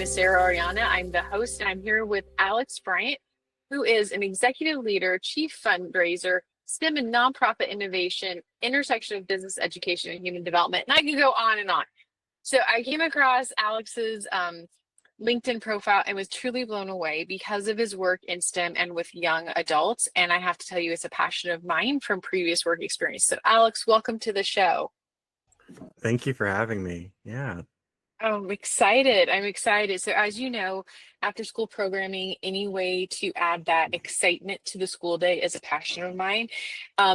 is Sara Orellana. I'm the host, and I'm here with Alex Bryant, who is an executive leader, chief fundraiser, STEM and nonprofit innovation, intersection of business education and human development. And I can go on and on. So I came across Alex's LinkedIn profile and was truly blown away because of his work in STEM and with young adults. And I have to tell you, it's a passion of mine from previous work experience. So Alex, welcome to the show. Thank you for having me. Yeah. Oh, I'm excited. I'm excited. So as you know, after school programming, any way to add that excitement to the school day is a passion of mine.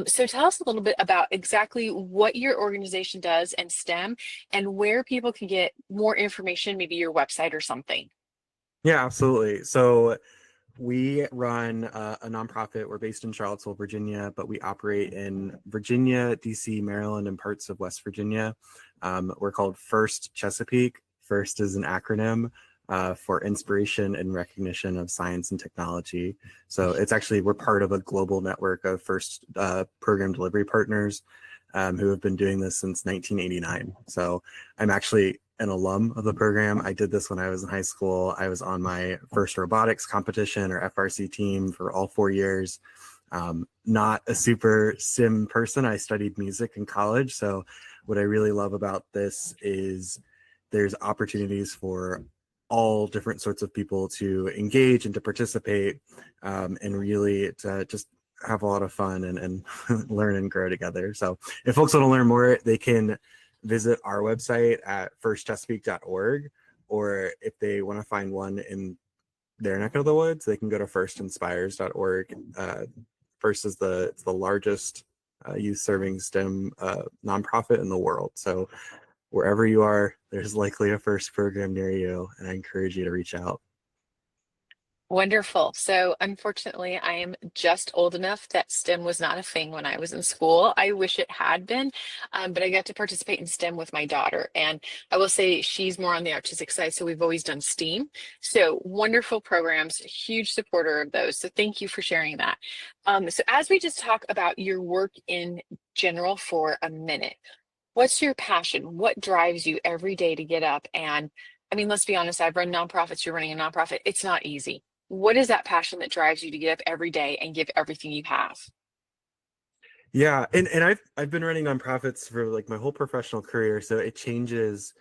So tell us a little bit about exactly what your organization does in STEM and where people can get more information, maybe your website or something. Yeah, absolutely. So we run a nonprofit. We're based in Charlottesville, Virginia, but we operate in Virginia, DC, Maryland, and parts of West Virginia. We're called First Chesapeake. First is an acronym for inspiration and recognition of science and technology. So it's actually, we're part of a global network of First program delivery partners who have been doing this since 1989. So I'm actually an alum of the program. I did this when I was in high school. I was on my first robotics competition or FRC team for all 4 years. Not a super sim person. I studied music in college. So what I really love about this is there's opportunities for all different sorts of people to engage and to participate and really to just have a lot of fun and learn and grow together. So if folks want to learn more, they can visit our website at firstchesapeake.org, or if they want to find one in their neck of the woods, they can go to firstinspires.org. First is the largest youth serving STEM nonprofit in the world. So wherever you are, there's likely a FIRST program near you, and I encourage you to reach out. Wonderful. So unfortunately, I am just old enough that STEM was not a thing when I was in school. I wish it had been, but I got to participate in STEM with my daughter. And I will say she's more on the artistic side, so we've always done STEAM. So wonderful programs, huge supporter of those. So thank you for sharing that. So as we just talk about your work in general for a minute, what's your passion? What drives you every day to get up? And I mean, let's be honest, I've run nonprofits, you're running a nonprofit. It's not easy. What is that passion that drives you to get up every day and give everything you have? Yeah, and I've been running nonprofits for like my whole professional career, so it changes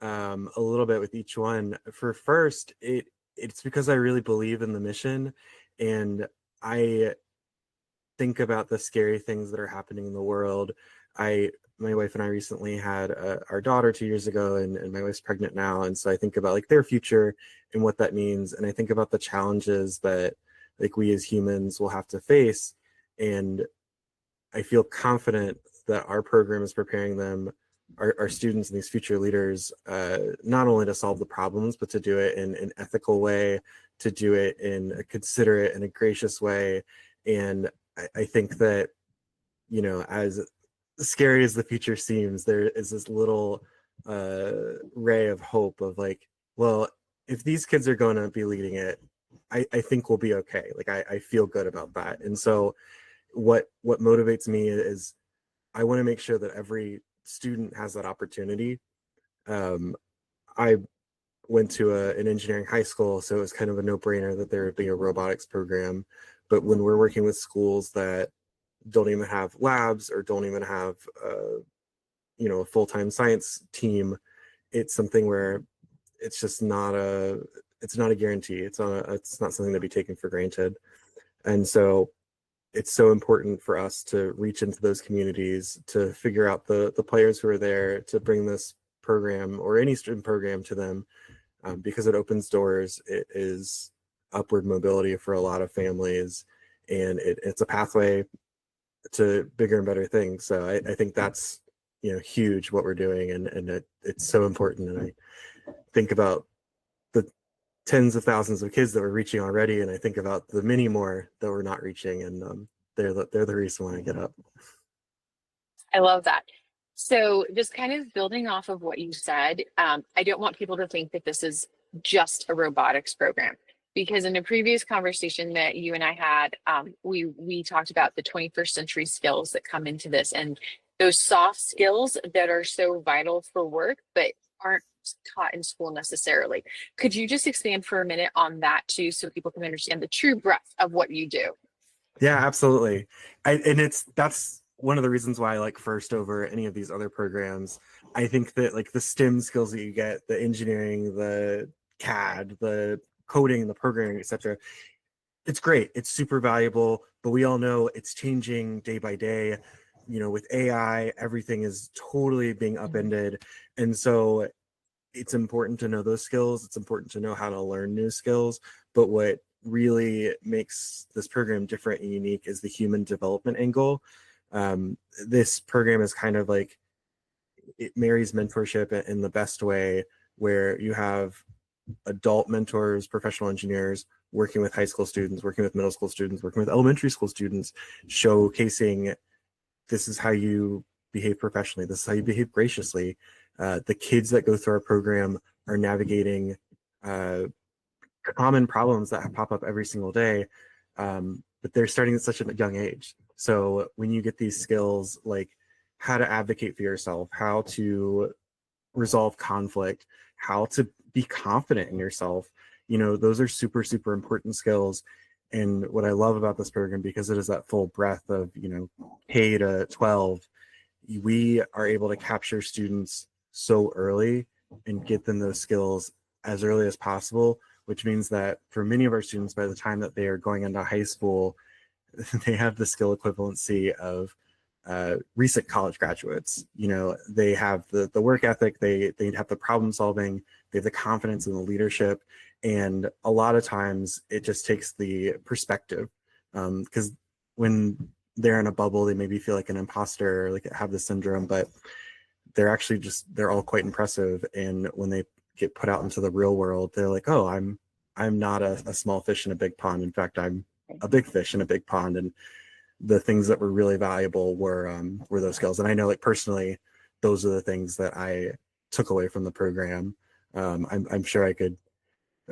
a little bit with each one. For First, it's because I really believe in the mission, and I think about the scary things that are happening in the world. My wife and I recently had our daughter 2 years ago, and my wife's pregnant now, and so I think about like their future and what that means, and I think about the challenges that like we as humans will have to face, and I feel confident that our program is preparing them, our students and these future leaders, not only to solve the problems, but to do it in an ethical way, to do it in a considerate and a gracious way. And I think that, you know, as scary as the future seems, there is this little ray of hope of like, well, if these kids are going to be leading it, I think we'll be okay. Like I feel good about that. And so what motivates me is I want to make sure that every student has that opportunity. I went to an engineering high school, so it was kind of a no-brainer that there would be a robotics program. But when we're working with schools that don't even have labs or don't even have a full-time science team, it's something where it's just not a guarantee. It's not something to be taken for granted. And so it's so important for us to reach into those communities, to figure out the players who are there, to bring this program or any student program to them, because it opens doors. It is upward mobility for a lot of families, and it's a pathway to bigger and better things. So I think that's huge what we're doing, and it's so important. And I think about the tens of thousands of kids that we're reaching already, and I think about the many more that we're not reaching, and they're the reason why I get up. I love that. So just kind of building off of what you said, I don't want people to think that this is just a robotics program, because in a previous conversation that you and I had, we talked about the 21st century skills that come into this, and those soft skills that are so vital for work, but aren't taught in school necessarily. Could you just expand for a minute on that too, so people can understand the true breadth of what you do? Yeah, absolutely. And that's one of the reasons why I like First over any of these other programs. I think that like the STEM skills that you get, the engineering, the CAD, the coding, the programming, etc., it's great. It's super valuable, but we all know it's changing day by day. You know, with AI, everything is totally being upended. And so it's important to know those skills. It's important to know how to learn new skills. But what really makes this program different and unique is the human development angle. This program is kind of like, it marries mentorship in the best way, where you have adult mentors, professional engineers working with high school students, working with middle school students, working with elementary school students, showcasing this is how you behave professionally, this is how you behave graciously. The kids that go through our program are navigating common problems that pop up every single day, but they're starting at such a young age. So when you get these skills like how to advocate for yourself, how to resolve conflict, how to be confident in yourself, you know, those are super, super important skills. And what I love about this program, because it is that full breadth of, you know, K to 12, we are able to capture students so early and get them those skills as early as possible, which means that for many of our students, by the time that they are going into high school, they have the skill equivalency of recent college graduates. You know, they have the work ethic, they have the problem solving, they have the confidence and the leadership, and a lot of times it just takes the perspective, because when they're in a bubble, they maybe feel like an imposter, or like have the syndrome, but they're all quite impressive. And when they get put out into the real world, they're like, oh, I'm not a small fish in a big pond. In fact, I'm a big fish in a big pond. And the things that were really valuable were those skills. And I know, like, personally, those are the things that I took away from the program. I'm sure I could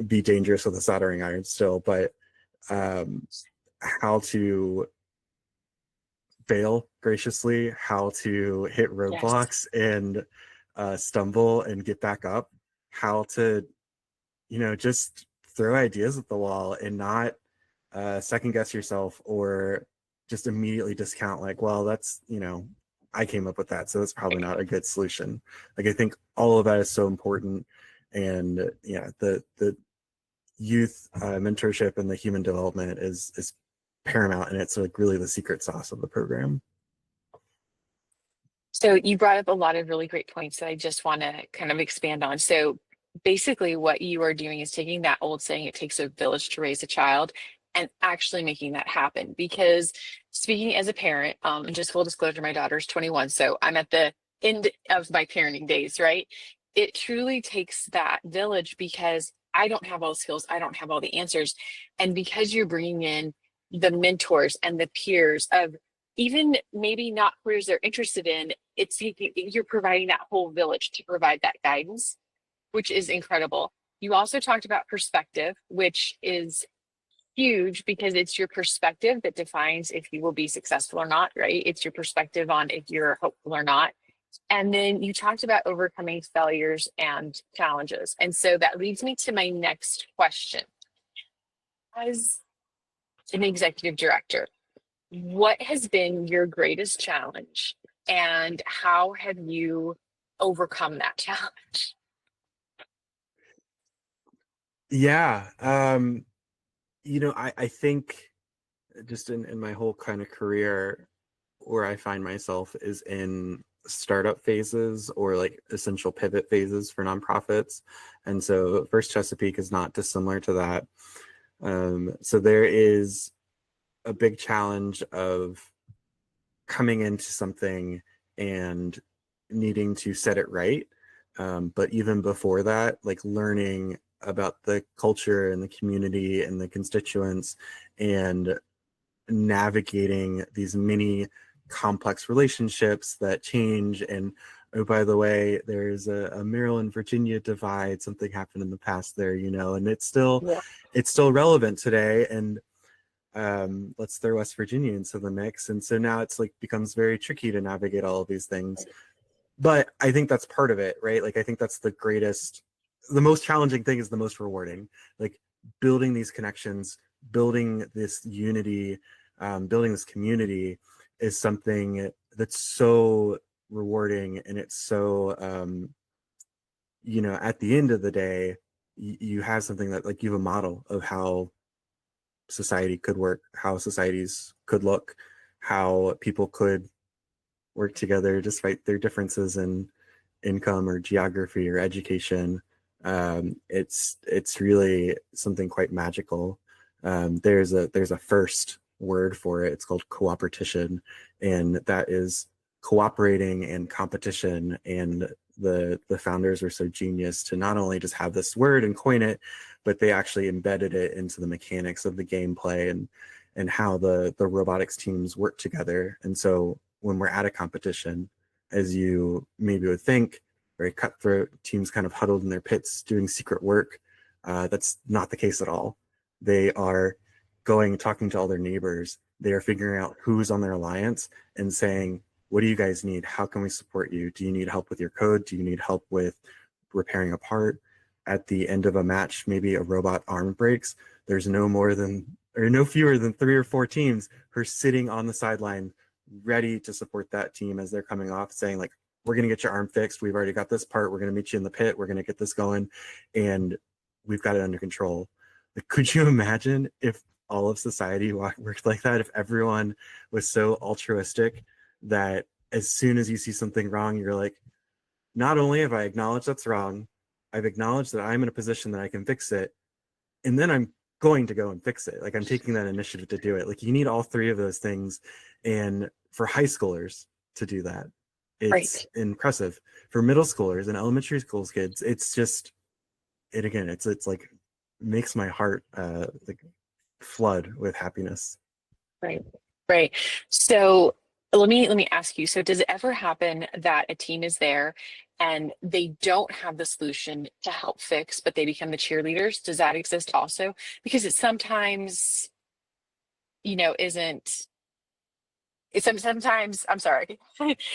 be dangerous with a soldering iron still, but um, how to fail graciously, how to hit Yes. roadblocks and stumble and get back up, how to, you know, just throw ideas at the wall and not second guess yourself, or just immediately discount, like, well, that's, you know, I came up with that, so that's probably not a good solution. Like, I think all of that is so important. And yeah, the youth mentorship and the human development is paramount, and it's like really the secret sauce of the program. So you brought up a lot of really great points that I just want to kind of expand on. So basically what you are doing is taking that old saying, it takes a village to raise a child, and actually making that happen. Because speaking as a parent, and just full disclosure, my daughter's 21, so I'm at the end of my parenting days, right? It truly takes that village, because I don't have all the skills, I don't have all the answers. And because you're bringing in the mentors and the peers of even maybe not careers they're interested in, you're providing that whole village to provide that guidance, which is incredible. You also talked about perspective, which is huge, because it's your perspective that defines if you will be successful or not, right? It's your perspective on if you're hopeful or not. And then you talked about overcoming failures and challenges. And so that leads me to my next question. As an executive director, what has been your greatest challenge, and how have you overcome that challenge? Yeah, you know, I think just in my whole kind of career, where I find myself is in startup phases, or like essential pivot phases for nonprofits. And so First Chesapeake is not dissimilar to that. So there is a big challenge of coming into something and needing to set it right. But even before that, like learning about the culture and the community and the constituents, and navigating these many complex relationships that change. And oh, by the way, there's a Maryland Virginia divide, something happened in the past there, you know, and Yeah. it's still relevant today. And let's throw West Virginia into the mix. And so now it's like becomes very tricky to navigate all of these things. but I think that's part of it, right? Like I think that's the most challenging thing is the most rewarding. Like building these connections, building this unity, building this community is something that's so rewarding, and it's so at the end of the day, you have something that, like, you have a model of how society could work, how societies could look, how people could work together despite their differences in income or geography or education. It's really something quite magical. There's a first word for it. It's called coopertition, and that is cooperating and competition. And the founders were so genius to not only just have this word and coin it, but they actually embedded it into the mechanics of the gameplay and how the robotics teams work together. And so when we're at a competition, as you maybe would think, very cutthroat teams kind of huddled in their pits doing secret work. That's not the case at all. They are going, talking to all their neighbors. They are figuring out who's on their alliance and saying, what do you guys need? How can we support you? Do you need help with your code? Do you need help with repairing a part? At the end of a match, maybe a robot arm breaks. There's no fewer than 3 or 4 teams who are sitting on the sideline ready to support that team as they're coming off, saying like, we're going to get your arm fixed. We've already got this part. We're going to meet you in the pit. We're going to get this going, and we've got it under control. Like, could you imagine if all of society worked like that? If everyone was so altruistic that as soon as you see something wrong, you're like, not only have I acknowledged that's wrong, I've acknowledged that I'm in a position that I can fix it, and then I'm going to go and fix it. Like, I'm taking that initiative to do it. Like, you need all 3 of those things. And for high schoolers to do that, it's Right. impressive. For middle schoolers and elementary schools kids, it's just it's like makes my heart like flood with happiness. Right. Right. So let me ask you, so does it ever happen that a team is there and they don't have the solution to help fix, but they become the cheerleaders? Does that exist also? Because it sometimes, isn't sometimes, I'm sorry.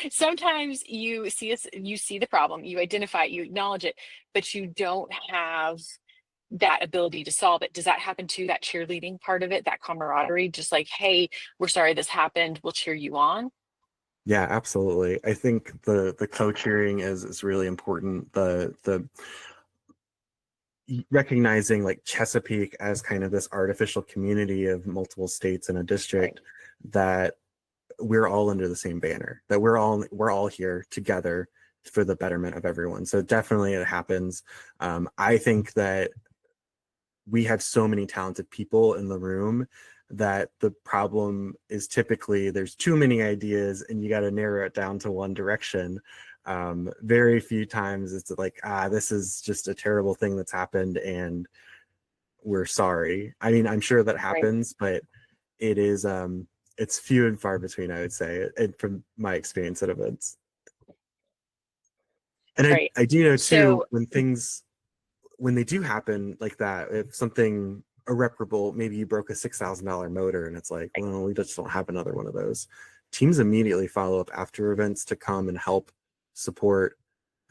Sometimes you see the problem, you identify it, you acknowledge it, but you don't have that ability to solve it. Does that happen to that cheerleading part of it, that camaraderie? Just like, hey, we're sorry this happened, we'll cheer you on. Yeah, absolutely. I think the co-cheering is really important. The recognizing like Chesapeake as kind of this artificial community of multiple states in a Right. district, that we're all under the same banner, that we're all here together for the betterment of everyone. So definitely it happens. I think that we have so many talented people in the room that the problem is typically there's too many ideas and you got to narrow it down to one direction. Very few times it's like, this is just a terrible thing that's happened and we're sorry. I mean, I'm sure that Right. happens, but it is it's few and far between, I would say, and from my experience at events. And I, Right. I do know too, So when they do happen like that, if something irreparable, maybe you broke a $6,000 motor and it's like, well, we just don't have another one of those. Teams immediately follow up after events to come and help support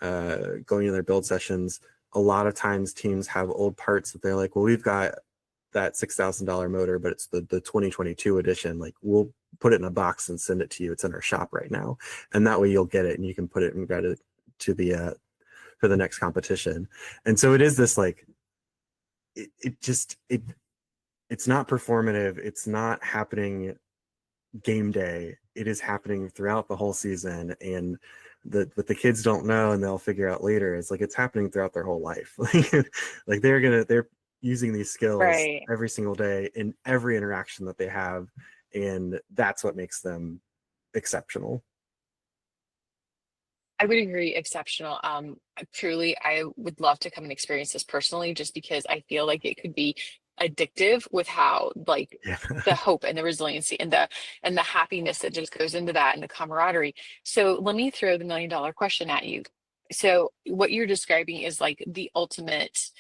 going to their build sessions. A lot of times teams have old parts that they're like, well, we've got that $6,000 motor, but it's the 2022 edition. Like, we'll put it in a box and send it to you. It's in our shop right now. And that way you'll get it and you can put it and get it to the for the next competition. And so it is this like it's not performative. It's not happening game day. It is happening throughout the whole season. And what the kids don't know and they'll figure out later is like it's happening throughout their whole life. Like they're using these skills right. every single day in every interaction that they have. And that's what makes them exceptional. I would agree, exceptional. Truly, I would love to come and experience this personally, just because I feel like it could be addictive with how, like, Yeah. the hope and the resiliency and the happiness that just goes into that and the camaraderie. So let me throw the $1 million question at you. So what you're describing is like the ultimate.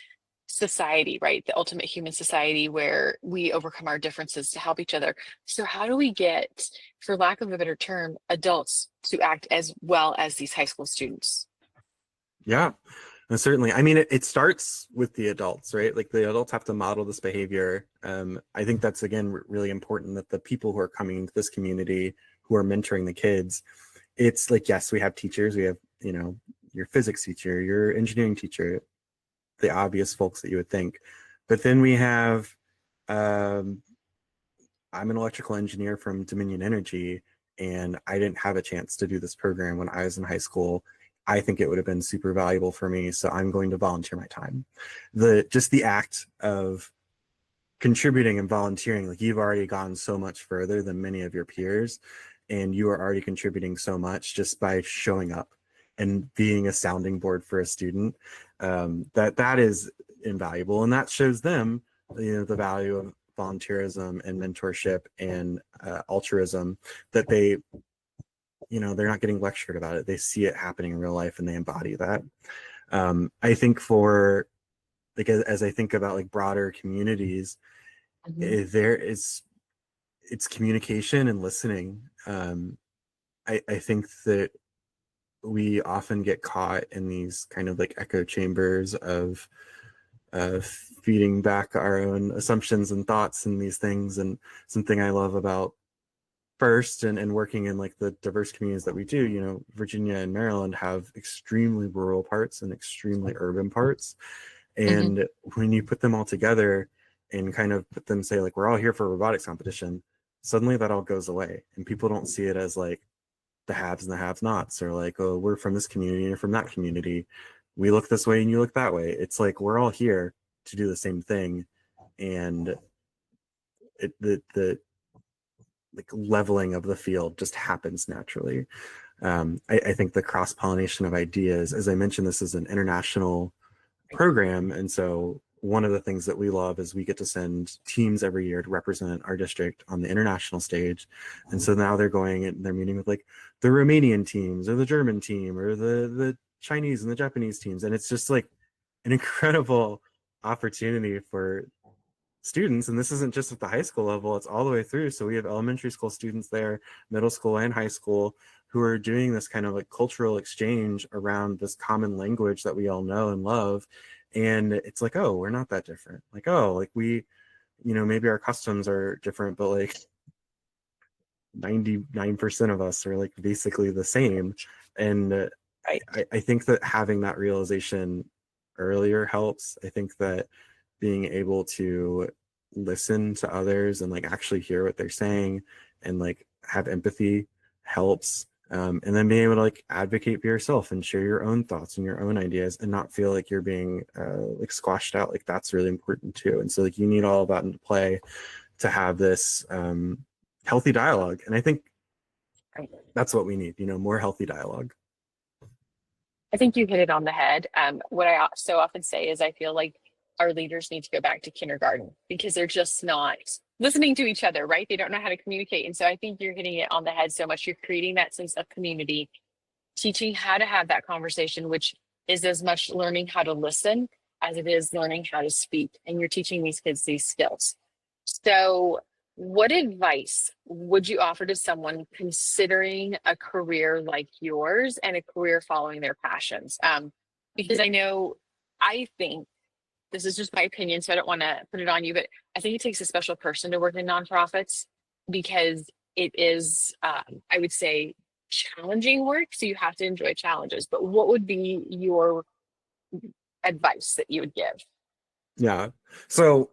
society, right? The ultimate human society where we overcome our differences to help each other. So how do we get, for lack of a better term, adults to act as well as these high school students? Yeah, and certainly. I mean, it starts with the adults, right? Like the adults have to model this behavior. I think that's, again, really important that the people who are coming into this community, who are mentoring the kids, it's like, yes, we have teachers, we have, your physics teacher, your engineering teacher, the obvious folks that you would think. But then we have, um, I'm an electrical engineer from Dominion Energy, and I didn't have a chance to do this program when I was in high school. I think it would have been super valuable for me, so I'm going to volunteer my time. Just the act of contributing and volunteering, like, you've already gone so much further than many of your peers, and you are already contributing so much just by showing up and being a sounding board for a student. That is invaluable, and that shows them, the value of volunteerism and mentorship and altruism, that they're not getting lectured about it. They see it happening in real life and they embody that. I think for, like, as I think about like broader communities, Mhm. it's communication and listening. I think that we often get caught in these kind of like echo chambers of feeding back our own assumptions and thoughts and these things. And something I love about First and working in like the diverse communities that we do, Virginia and Maryland have extremely rural parts and extremely urban parts. Mhm. And when you put them all together and kind of put them, say, like, we're all here for a robotics competition, suddenly that all goes away. And people don't see it as like the haves and the have nots, or like, oh, we're from this community and you're from that community. We look this way and you look that way. It's like, we're all here to do the same thing. And the like leveling of the field just happens naturally. I think the cross pollination of ideas, as I mentioned, this is an international program, and so one of the things that we love is we get to send teams every year to represent our district on the international stage. And so now they're going and they're meeting with like the Romanian teams or the German team or the Chinese and the Japanese teams, and it's just like an incredible opportunity for students. And this isn't just at the high school level, it's all the way through. So we have elementary school students there, middle school and high school, who are doing this kind of like cultural exchange around this common language that we all know and love. And it's like, oh, we're not that different. Like, oh, like we, maybe our customs are different, but like 99% of us are like basically the same. And Right. I think that having that realization earlier helps. I think that being able to listen to others and like actually hear what they're saying and like have empathy helps. And then being able to like advocate for yourself and share your own thoughts and your own ideas and not feel like you're being like squashed out. Like, that's really important too. And so like you need all of that into play to have this healthy dialogue. And I think Right. that's what we need, more healthy dialogue. I think you hit it on the head. What I so often say is I feel like our leaders need to go back to kindergarten because they're just not listening to each other, right? They don't know how to communicate. And so I think you're hitting it on the head so much. You're creating that sense of community, teaching how to have that conversation, which is as much learning how to listen as it is learning how to speak. And you're teaching these kids these skills. So, what advice would you offer to someone considering a career like yours and a career following their passions? Because I think this is just my opinion, so I don't want to put it on you, but I think it takes a special person to work in nonprofits because it is, I would say, challenging work. So you have to enjoy challenges. But what would be your advice that you would give? Yeah. So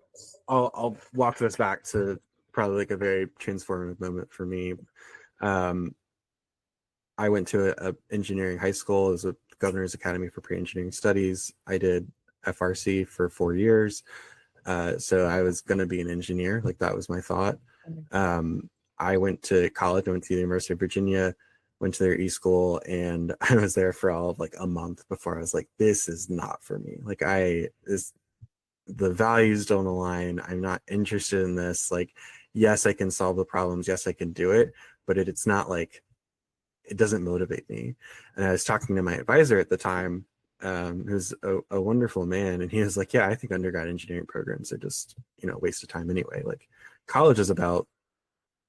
I'll walk this back to probably like a very transformative moment for me. Um, I went to a engineering high school. It was a Governor's Academy for Pre-Engineering Studies. I did FRC for 4 years. So I was going to be an engineer. Like, that was my thought. Um, I went to college. I went to the University of Virginia, went to their e-school, and I was there for all of like a month before I was like, this is not for me. Like, the values don't align. I'm not interested in this. Like, yes, I can solve the problems. Yes, I can do it, but it's not like, it doesn't motivate me. And I was talking to my advisor at the time, who's a wonderful man, and he was like, yeah, I think undergrad engineering programs are just, a waste of time anyway. Like college is about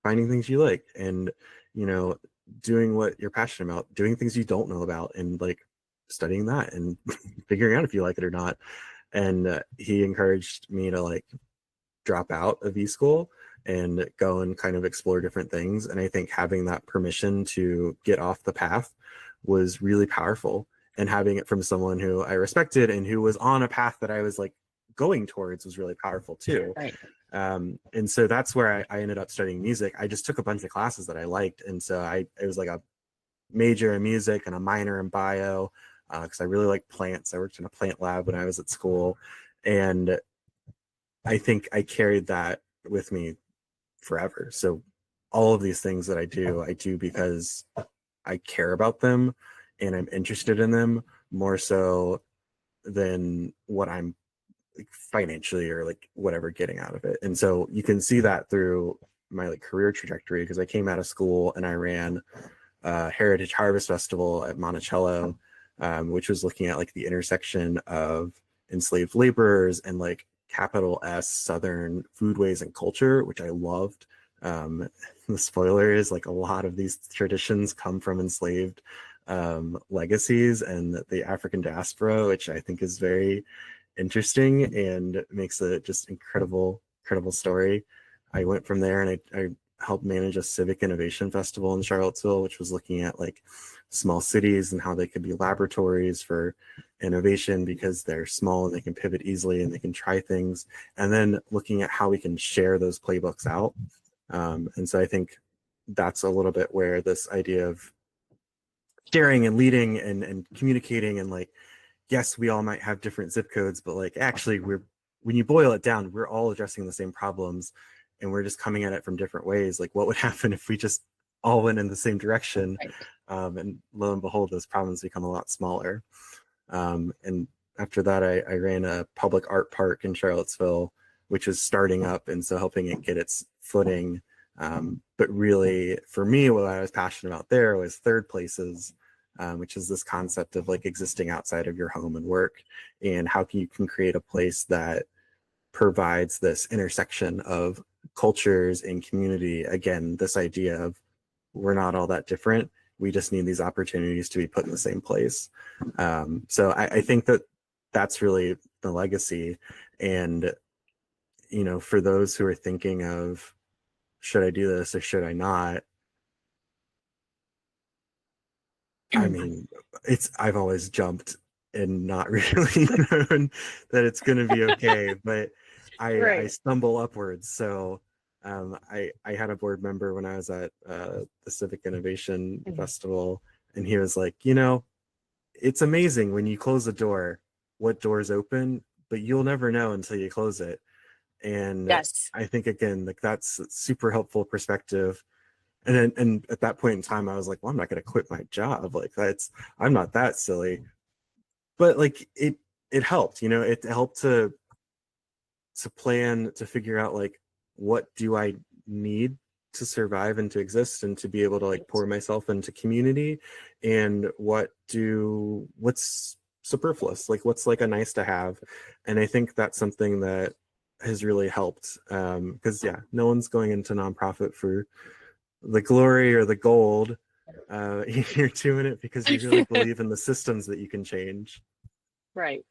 finding things you like and, you know, doing what you're passionate about, doing things you don't know about, and like studying that and figuring out if you like it or not. And he encouraged me to like drop out of e-school and go and kind of explore different things. And I think having that permission to get off the path was really powerful. And having it from someone who I respected and who was on a path that I was like going towards was really powerful too. Right. And so that's where I ended up studying music. I just took a bunch of classes that I liked. And so it was like a major in music and a minor in bio because I really like plants. I worked in a plant lab when I was at school. And I think I carried that with me forever. So all of these things that I do because I care about them and I'm interested in them more so than what I'm like financially or like whatever getting out of it. And so you can see that through my like career trajectory because I came out of school and I ran Heritage Harvest Festival at Monticello, which was looking at like the intersection of enslaved laborers and like capital S Southern foodways and culture, which I loved. The spoiler is like a lot of these traditions come from enslaved legacies and the African diaspora, which I think is very interesting and makes a just incredible story. I went from there and I helped manage a civic innovation festival in Charlottesville, which was looking at like small cities and how they could be laboratories for innovation because they're small and they can pivot easily and they can try things, and then looking at how we can share those playbooks out. And so I think that's a little bit where this idea of sharing and leading and communicating and like, yes, we all might have different zip codes, but like actually when you boil it down, we're all addressing the same problems and we're just coming at it from different ways. Like what would happen if we just all went in the same direction? Right. And lo and behold, those problems become a lot smaller. And after that, I ran a public art park in Charlottesville, which was starting up. And so helping it get its footing. But really, for me, what I was passionate about there was third places, which is this concept of like existing outside of your home and work, and how you can create a place that provides this intersection of cultures and community. Again, this idea of we're not all that different. We just need these opportunities to be put in the same place. So I think that that's really the legacy. And, for those who are thinking of, should I do this or should I not? I mean, I've always jumped and not really known that it's going to be okay, but I stumble upwards. So I had a board member when I was at the Civic Innovation Festival, and he was like, it's amazing when you close a door, what doors open, but you'll never know until you close it. And Yes. I think, again, like that's a super helpful perspective. And at that point in time, I was like, well, I'm not going to quit my job. Like I'm not that silly. But like it helped, it helped to plan, to figure out like, what do I need to survive and to exist and to be able to like pour myself into community, and what's superfluous, like what's like a nice to have. And I think that's something that has really helped, because no one's going into nonprofit for the glory or the gold. You're doing it because you really believe in the systems that you can change. Right.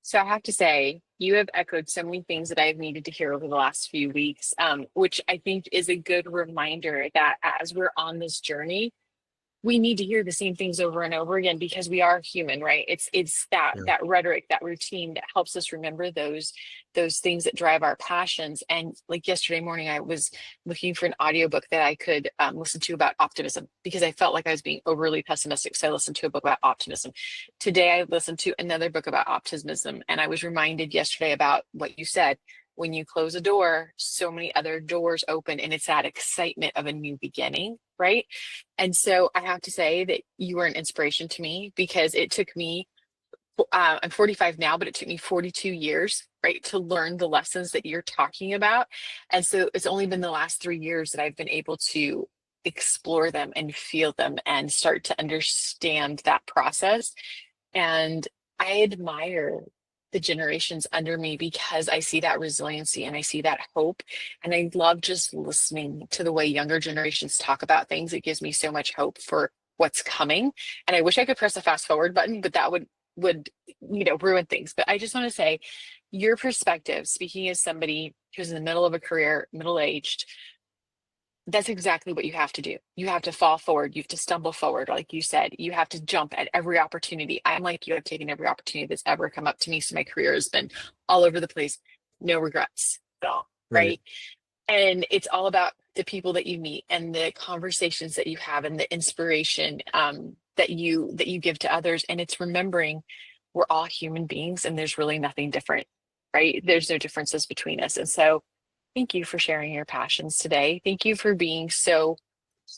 So I have to say, you have echoed so many things that I've needed to hear over the last few weeks, which I think is a good reminder that as we're on this journey, we need to hear the same things over and over again because we are human, right? It's that rhetoric, that routine that helps us remember those things that drive our passions. And like yesterday morning, I was looking for an audiobook that I could listen to about optimism because I felt like I was being overly pessimistic. So I listened to a book about optimism. Today, I listened to another book about optimism, and I was reminded yesterday about what you said. When you close a door, so many other doors open, and it's that excitement of a new beginning, right? And so I have to say that you were an inspiration to me because it took me, I'm 45 now, but it took me 42 years, right, to learn the lessons that you're talking about. And so it's only been the last 3 years that I've been able to explore them and feel them and start to understand that process. And I admire the generations under me because I see that resiliency and I see that hope. And I love just listening to the way younger generations talk about things. It gives me so much hope for what's coming. And I wish I could press a fast forward button, but that would ruin things. But I just want to say your perspective, speaking as somebody who's in the middle of a career, middle-aged, that's exactly what you have to do. You have to fall forward. You have to stumble forward. Like you said, you have to jump at every opportunity. I'm like you, I've taken every opportunity that's ever come up to me. So my career has been all over the place. No regrets at all. Right. Right. And it's all about the people that you meet and the conversations that you have and the inspiration that you give to others. And it's remembering we're all human beings and there's really nothing different, right? There's no differences between us. And so thank you for sharing your passions today. Thank you for being so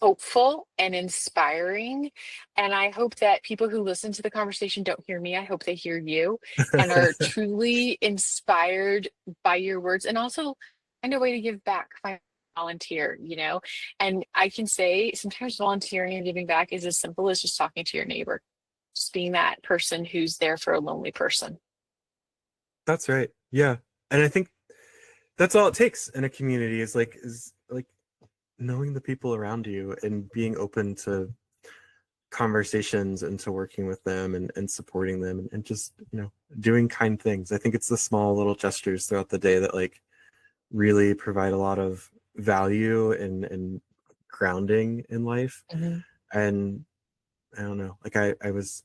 hopeful and inspiring. And I hope that people who listen to the conversation don't hear me. I hope they hear you and are truly inspired by your words and also find a way to give back, find volunteer. And I can say sometimes volunteering and giving back is as simple as just talking to your neighbor, just being that person who's there for a lonely person. That's right. Yeah. And I think that's all it takes in a community is like knowing the people around you and being open to conversations and to working with them and supporting them and just, doing kind things. I think it's the small little gestures throughout the day that like really provide a lot of value and grounding in life. Mhm. And I don't know, like I was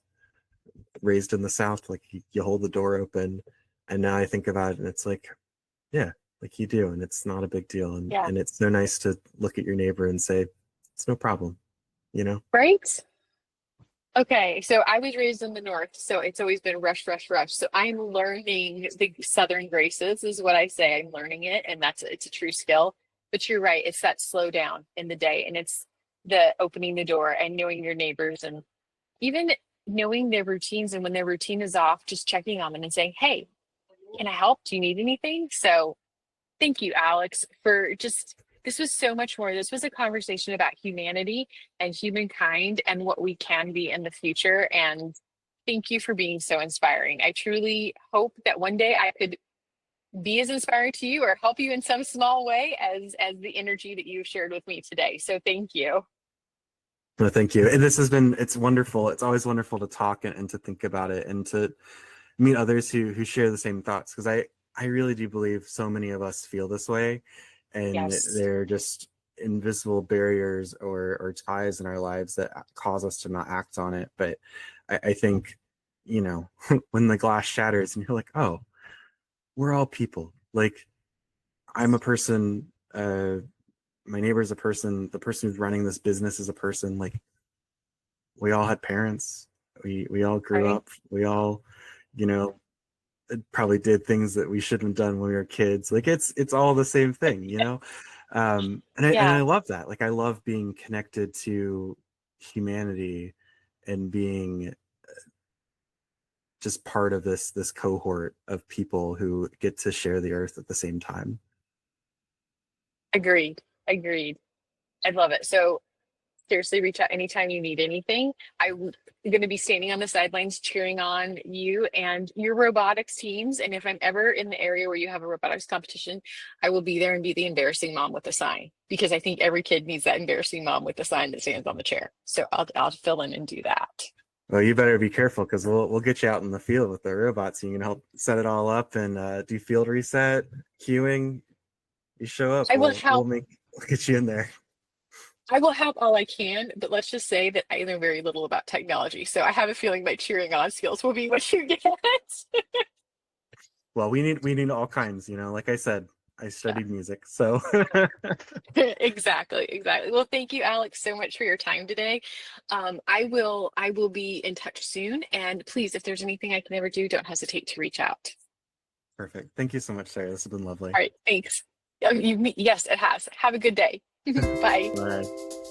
raised in the South, like you hold the door open, and now I think about it and it's like, yeah, like you do, and it's not a big deal. And Yeah. and it's so nice to look at your neighbor and say, it's no problem, you know? Right? Okay, so I was raised in the North, so it's always been rush, rush, rush. So I'm learning the Southern graces, is what I say. I'm learning it, and it's a true skill. But you're right, it's that slow down in the day, and it's the opening the door and knowing your neighbors and even knowing their routines. And when their routine is off, just checking on them and saying, "Hey, can I help? Do you need anything?" So thank you, Alex, for just this was so much more. This was a conversation about humanity and humankind and what we can be in the future. And thank you for being so inspiring. I truly hope that one day I could be as inspiring to you or help you in some small way as the energy that you shared with me today. So thank you. No, thank you. And it's wonderful. It's always wonderful to talk and to think about it and to meet others who share the same thoughts. Because I really do believe so many of us feel this way, and Yes, they're just invisible barriers or ties in our lives that cause us to not act on it. But I think, when the glass shatters and you're like, oh, we're all people. Like I'm a person, my neighbor's a person, the person who's running this business is a person. Like we all had parents. We all grew right. up. We all, you know, probably did things that we shouldn't have done when we were kids. Like it's all the same thing. And I Yeah, love that. Like I love being connected to humanity and being just part of this cohort of people who get to share the earth at the same time. agreed. Agreed. I love it. So seriously, reach out anytime you need anything. I'm going to be standing on the sidelines cheering on you and your robotics teams. And if I'm ever in the area where you have a robotics competition, I will be there and be the embarrassing mom with the sign because I think every kid needs that embarrassing mom with the sign that stands on the chair. So I'll fill in and do that. Well, you better be careful because we'll get you out in the field with the robots. You can help set it all up and do field reset, queuing. You show up, I will we'll help. we'll get you in there. I will help all I can, but let's just say that I know very little about technology. So I have a feeling my cheering on skills will be what you get. Well, we need all kinds. Like I said, I Yeah. studied music, so Exactly, exactly. Well, thank you, Alex, so much for your time today. I will be in touch soon. And please, if there's anything I can ever do, don't hesitate to reach out. perfect. Thank you so much, Sarah. This has been lovely. All right, thanks. Yes, it has. Have a good day. Bye. Bye.